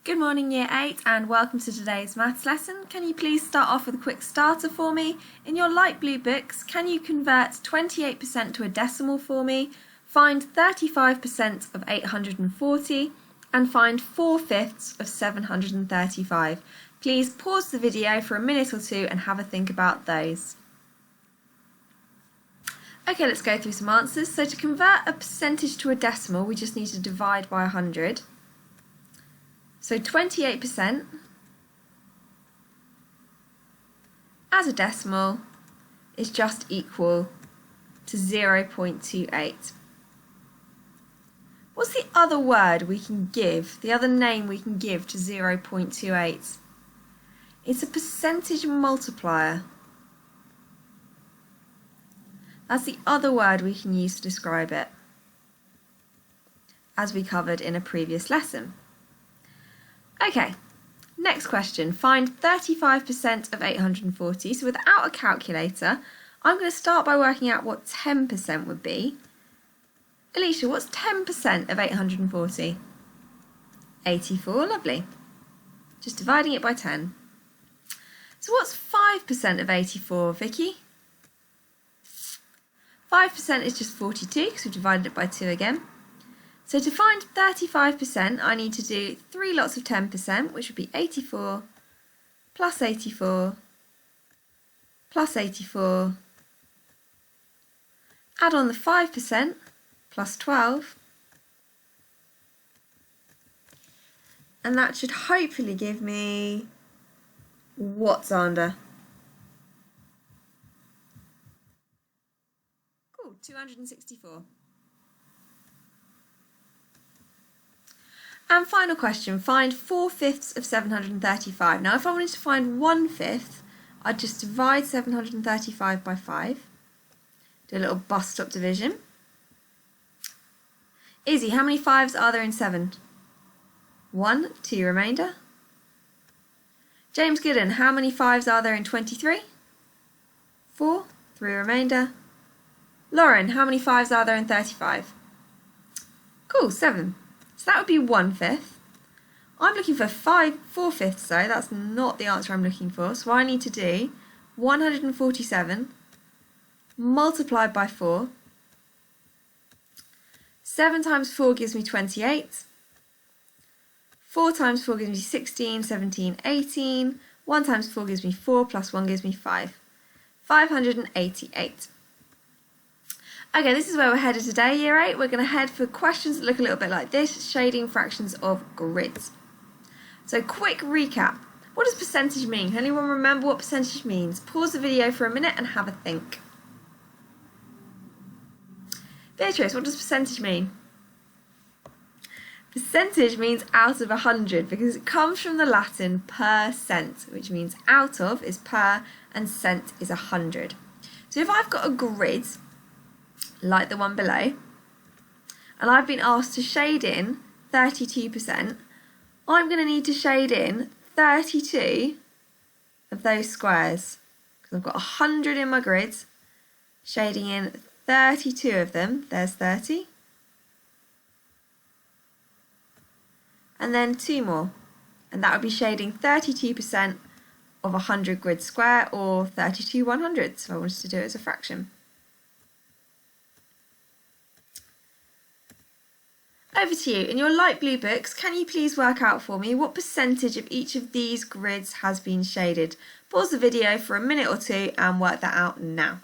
Good morning Year 8 and welcome to today's maths lesson. Can you please start off with a quick starter for me? In your light blue books, can you convert 28% to a decimal for me, find 35% of 840 and find 4/5 of 735. Please pause the video for a minute or two and have a think about those. Okay, let's go through some answers. So to convert a percentage to a decimal, we just need to divide by 100. So 28% as a decimal is just equal to 0.28. What's the other word we can give, the other name we can give to 0.28? It's a percentage multiplier. That's the other word we can use to describe it, as we covered in a previous lesson. Okay, next question. Find 35% of 840. So without a calculator, I'm going to start by working out what 10% would be. Alicia, what's 10% of 840? 84, lovely. Just dividing it by 10. So what's 5% of 84, Vicky? 5% is just 42 because we've divided it by 2 again. So to find 35%, I need to do 3 lots of 10%, which would be 84 plus 84 plus 84. Add on the 5% plus 12. And that should hopefully give me what, Xander? Cool, 264. And final question, find 4/5 of 735. Now if I wanted to find 1/5, I'd just divide 735 by 5. Do a little bus stop division. Izzy, how many 5s are there in 7? 1, 2 remainder. James Gooden, how many 5s are there in 23? 4, 3 remainder. Lauren, how many 5s are there in 35? Cool, 7. So that would be 1/5. I'm looking for 4/5 though, that's not the answer I'm looking for. So I need to do 147 multiplied by 4. 7 times 4 gives me 28. 4 times 4 gives me 16, 17, 18. 1 times 4 gives me 4 plus 1 gives me 5. 588. Okay, this is where we're headed today, Year 8. We're going to head for questions that look a little bit like this, shading fractions of grids. So quick recap. What does percentage mean? Can anyone remember what percentage means? Pause the video for a minute and have a think. Beatrice, what does percentage mean? Percentage means out of 100 because it comes from the Latin per cent, which means out of is per and cent is 100. So if I've got a grid like the one below, and I've been asked to shade in 32%, I'm going to need to shade in 32 of those squares. Because I've got 100 in my grid, shading in 32 of them, there's 30. And then 2 more, and that would be shading 32% of 100 grid square, or 32 100ths if I wanted to do it as a fraction. Over to you. In your light blue books, can you please work out for me what percentage of each of these grids has been shaded? Pause the video for a minute or two and work that out now.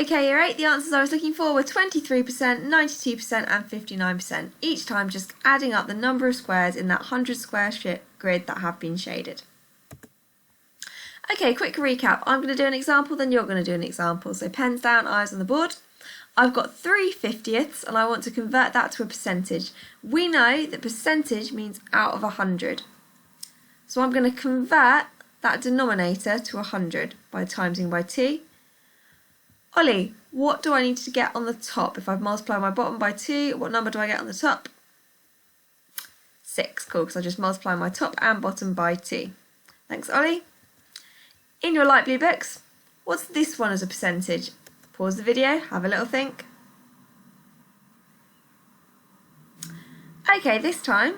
Okay, Year 8, the answers I was looking for were 23%, 92% and 59%, each time just adding up the number of squares in that 100 square grid that have been shaded. Okay, quick recap. I'm going to do an example, then you're going to do an example. So pens down, eyes on the board. I've got 3/50ths and I want to convert that to a percentage. We know that percentage means out of 100. So I'm going to convert that denominator to 100 by timesing by 2. Ollie, what do I need to get on the top? If I've multiplied my bottom by 2, what number do I get on the top? 6, cool, because I just multiply my top and bottom by 2. Thanks, Ollie. In your light blue books, what's this one as a percentage? Pause the video, have a little think. Okay, this time,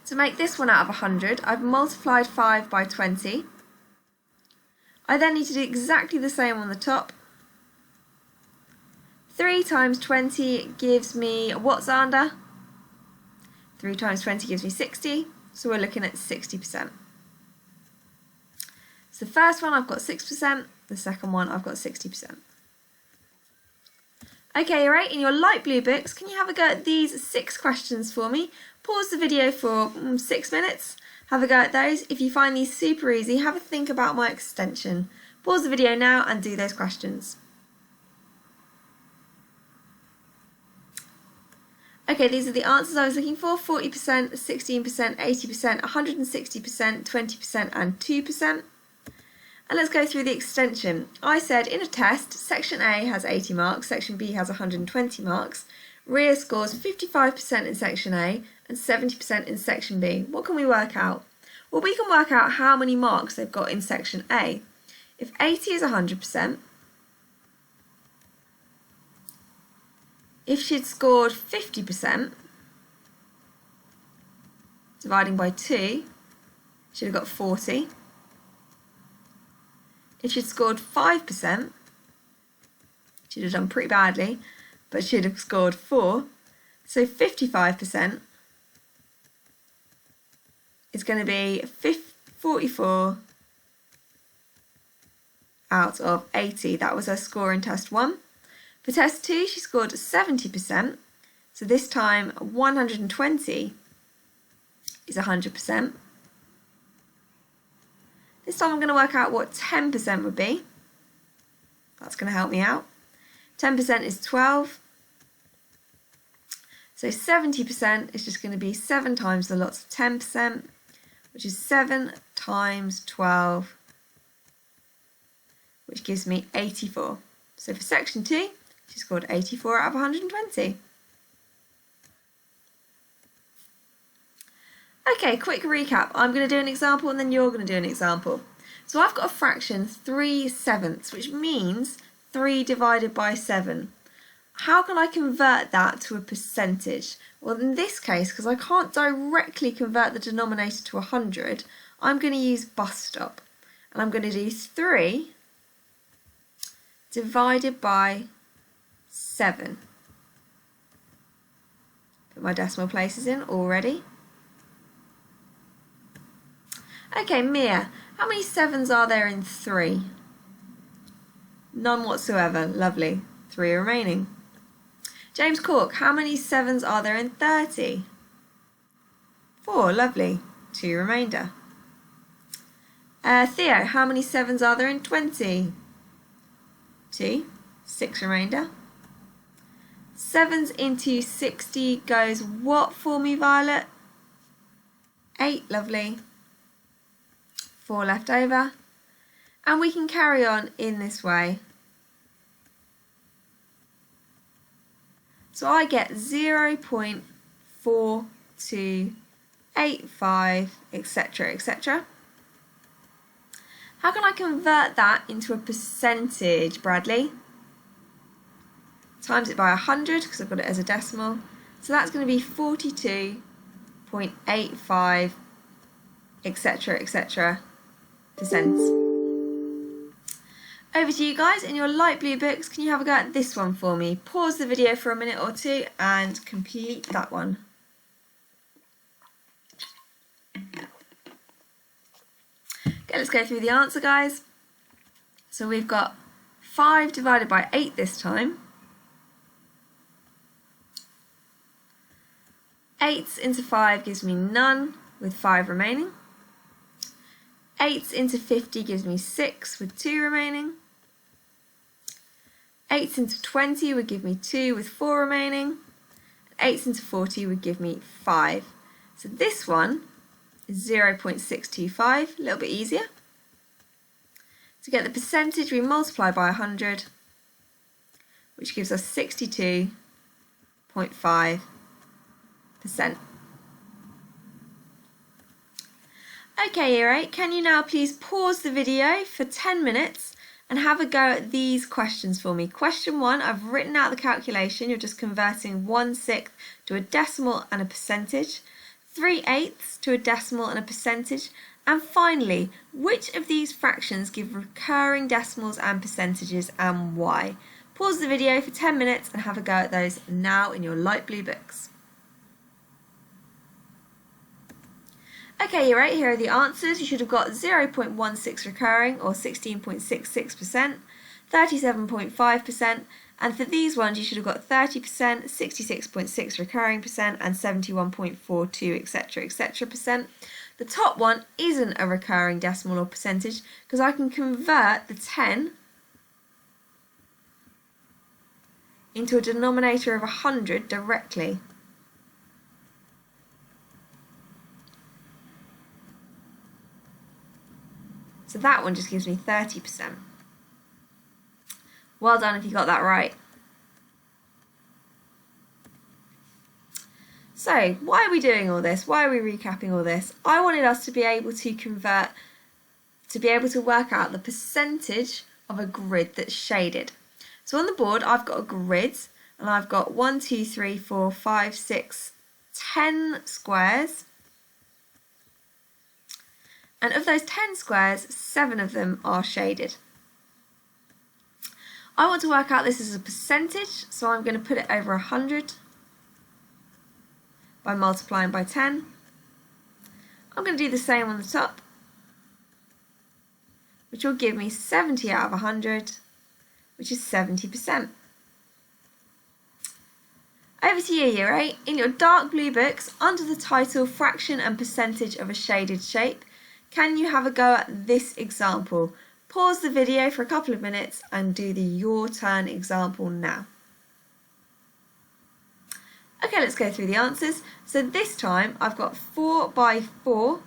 to make this one out of 100, I've multiplied 5 by 20. I then need to do exactly the same on the top. 3 times 20 gives me, what's under? 3 times 20 gives me 60, so we're looking at 60%. So the first one I've got 6%, the second one I've got 60%. Okay, alright, in your light blue books, can you have a go at these 6 questions for me? Pause the video for 6 minutes, have a go at those. If you find these super easy, have a think about my extension. Pause the video now and do those questions. Okay, these are the answers I was looking for: 40%, 16%, 80%, 160%, 20% and 2%. And let's go through the extension. I said in a test, section A has 80 marks, section B has 120 marks. RIA scores 55% in section A and 70% in section B. What can we work out? Well, we can work out how many marks they've got in section A. If 80 is 100%, if she'd scored 50%, dividing by 2, she'd have got 40. If she'd scored 5%, she'd have done pretty badly, but she'd have scored 4. So 55% is going to be 44 out of 80. That was her score in test 1. For test 2, she scored 70%. So this time 120 is 100%. This time I'm going to work out what 10% would be. That's going to help me out. 10% is 12. So 70% is just going to be 7 times the lots of 10%, which is 7 times 12, which gives me 84. So for section 2, she scored 84 out of 120. Okay, quick recap. I'm going to do an example and then you're going to do an example. So I've got a fraction 3/7, which means 3 divided by 7. How can I convert that to a percentage? Well, in this case, because I can't directly convert the denominator to 100, I'm going to use bus stop. And I'm going to do 3 divided by 7. Put my decimal places in already. Okay, Mia, how many 7s are there in 3? None whatsoever. Lovely. 3 remaining. James Cork, how many 7s are there in 30? 4. Lovely. 2 remainder. Theo, how many 7s are there in 20? 2. 6 remainder. 7s into 60 goes what for me, Violet? 8. Lovely. 4 left over. And we can carry on in this way. So I get 0.4285, etc., etc. How can I convert that into a percentage, Bradley? Times it by 100, because I've got it as a decimal. So that's going to be 42.85, etc., etc. percent. Over to you guys in your light blue books. Can you have a go at this one for me? Pause the video for a minute or two and complete that one. Okay, let's go through the answer, guys. So we've got 5 divided by 8 this time. 8 into 5 gives me none, with 5 remaining. 8 into 50 gives me 6, with 2 remaining. 8 into 20 would give me 2, with 4 remaining. 8 into 40 would give me 5. So this one is 0.625, a little bit easier. To get the percentage, we multiply by 100, which gives us 62.5%. Okay, Year 8, can you now please pause the video for 10 minutes and have a go at these questions for me. Question 1, I've written out the calculation. You're just converting 1/6 to a decimal and a percentage, 3/8 to a decimal and a percentage, and finally, which of these fractions give recurring decimals and percentages and why? Pause the video for 10 minutes and have a go at those now in your light blue books. Okay, you're right, here are the answers. You should have got 0.16 recurring or 16.66%, 37.5%, and for these ones you should have got 30%, 66.6 recurring percent, and 71.42, etc., etc. percent. The top one isn't a recurring decimal or percentage because I can convert the 10 into a denominator of 100 directly. So that one just gives me 30%. Well done if you got that right. So, why are we doing all this? Why are we recapping all this? I wanted us to be able to convert, to be able to work out the percentage of a grid that's shaded. So on the board, I've got a grid, and I've got 1, 2, 3, 4, 5, 6, 10 squares. And of those 10 squares, 7 of them are shaded. I want to work out this as a percentage, so I'm going to put it over 100 by multiplying by 10. I'm going to do the same on the top, which will give me 70 out of 100, which is 70%. Over to you, Year 8. In your dark blue books, under the title Fraction and Percentage of a Shaded Shape, can you have a go at this example? Pause the video for a couple of minutes and do the your turn example now. Okay, let's go through the answers. So this time I've got 4 by 4.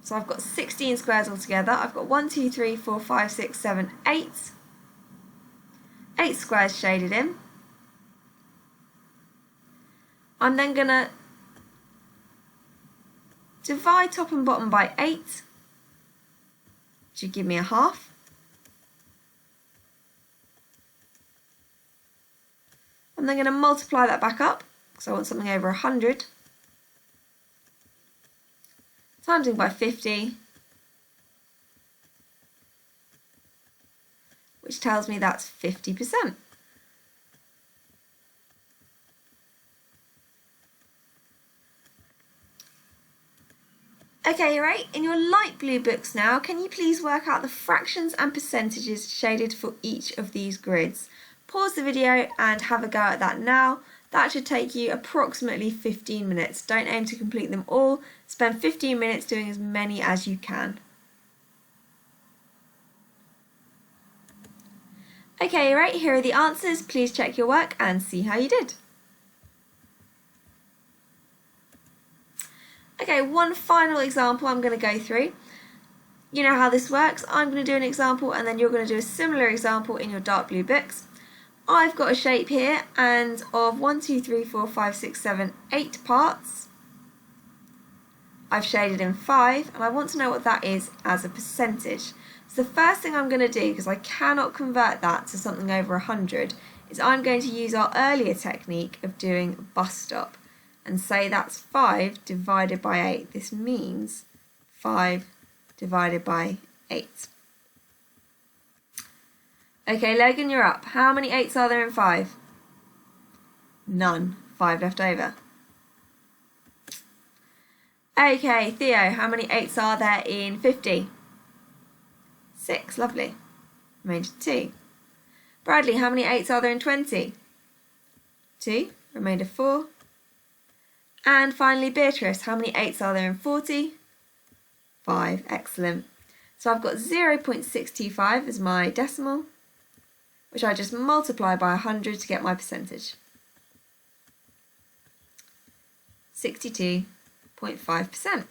So I've got 16 squares altogether. I've got 1, 2, 3, 4, 5, 6, 7, 8. 8 squares shaded in. I'm then going to divide top and bottom by 8, which should give me a half. I'm then going to multiply that back up, because I want something over 100, timesing by 50, which tells me that's 50%. Okay, right, in your light blue books now, can you please work out the fractions and percentages shaded for each of these grids? Pause the video and have a go at that now. That should take you approximately 15 minutes. Don't aim to complete them all. Spend 15 minutes doing as many as you can. Okay, right, here are the answers. Please check your work and see how you did. Okay, one final example I'm going to go through. You know how this works. I'm going to do an example and then you're going to do a similar example in your dark blue books. I've got a shape here and of 1, 2, 3, 4, 5, 6, 7, 8 parts. I've shaded in 5 and I want to know what that is as a percentage. So the first thing I'm going to do, because I cannot convert that to something over 100, is I'm going to use our earlier technique of doing bus stop and say that's 5 divided by 8. This means 5 divided by 8. Okay, Logan, you're up. How many 8s are there in 5? None. 5 left over. Okay, Theo, how many 8s are there in 50? 6, lovely. Remainder 2. Bradley, how many 8s are there in 20? 2, remainder 4. And finally, Beatrice, how many 8s are there in 40? 5, excellent. So I've got 0.625 as my decimal, which I just multiply by 100 to get my percentage. 62.5%.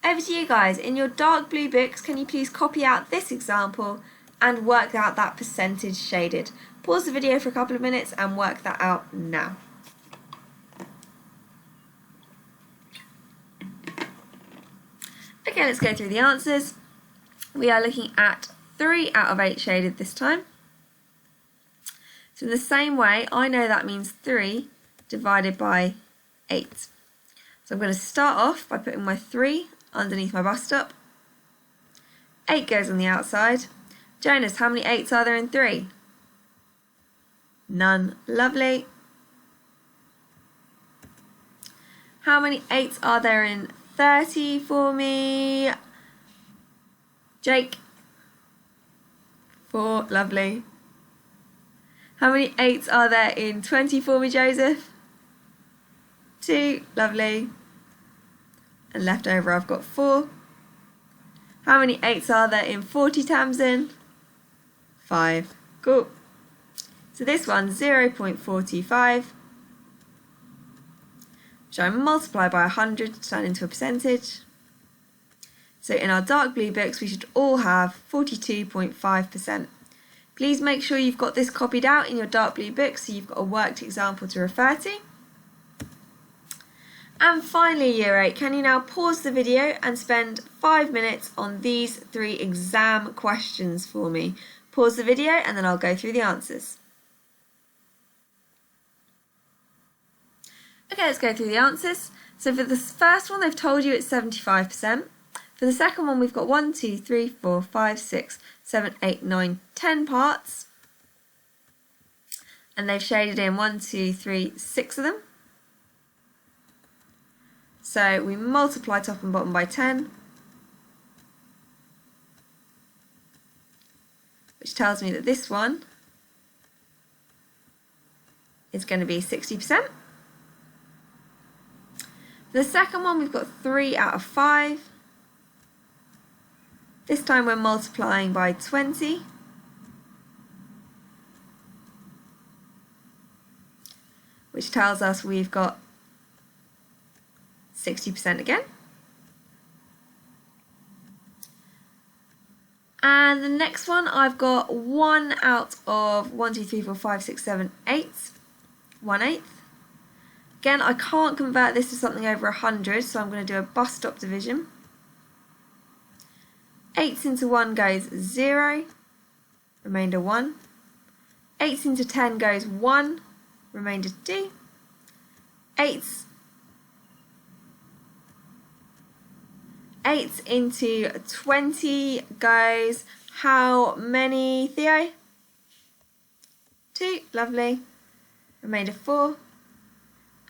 Over to you guys. In your dark blue books, can you please copy out this example and work out that percentage shaded? Pause the video for a couple of minutes and work that out now. Okay, let's go through the answers. We are looking at 3 out of 8 shaded this time. So in the same way, I know that means 3 divided by 8. So I'm going to start off by putting my 3 underneath my bust up. 8 goes on the outside. Jonas, how many 8s are there in 3? None. Lovely. How many 8s are there in 30 for me? Jake? 4. Lovely. How many 8s are there in 20 for me, Joseph? 2. Lovely. And left over I've got 4. How many 8s are there in 40, Tamsin? 5. Cool. So this one's 0.425, which I multiply by 100 to turn into a percentage. So in our dark blue books we should all have 42.5%. Please make sure you've got this copied out in your dark blue book so you've got a worked example to refer to. And finally, Year 8, can you now pause the video and spend 5 minutes on these 3 exam questions for me? Pause the video and then I'll go through the answers. Okay, let's go through the answers. So for the first one, they've told you it's 75%. For the second one, we've got 1, 2, 3, 4, 5, 6, 7, 8, 9, 10 parts. And they've shaded in 1, 2, 3, 6 of them. So we multiply top and bottom by 10, which tells me that this one is going to be 60%. The second one, we've got 3 out of 5. This time we're multiplying by 20. Which tells us we've got 60% again. And the next one, I've got 1 out of 1, 2, 3, 4, 5, 6, 7, 8. 1/8. Again, I can't convert this to something over 100, so I'm going to do a bus stop division. 8s into 1 goes 0, remainder 1. 8s into 10 goes 1, remainder 2. 8s into 20 goes how many, Theo? 2, lovely. Remainder 4.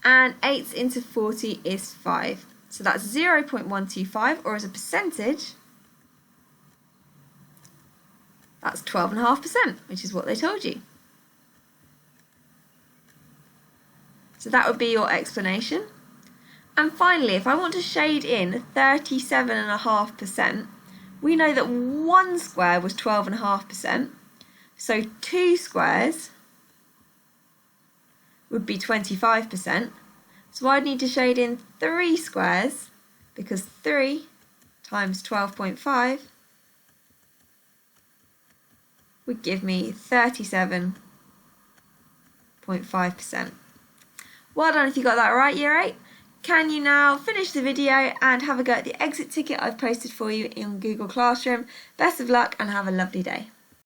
And 8s into 40 is 5. So that's 0.125, or as a percentage, that's 12.5%, which is what they told you. So that would be your explanation. And finally, if I want to shade in 37.5%, we know that 1 square was 12.5%, so 2 squares would be 25%. So I'd need to shade in 3 squares, because 3 times 12.5 would give me 37.5%. Well done if you got that right, Year 8. Can you now finish the video and have a go at the exit ticket I've posted for you in Google Classroom? Best of luck and have a lovely day.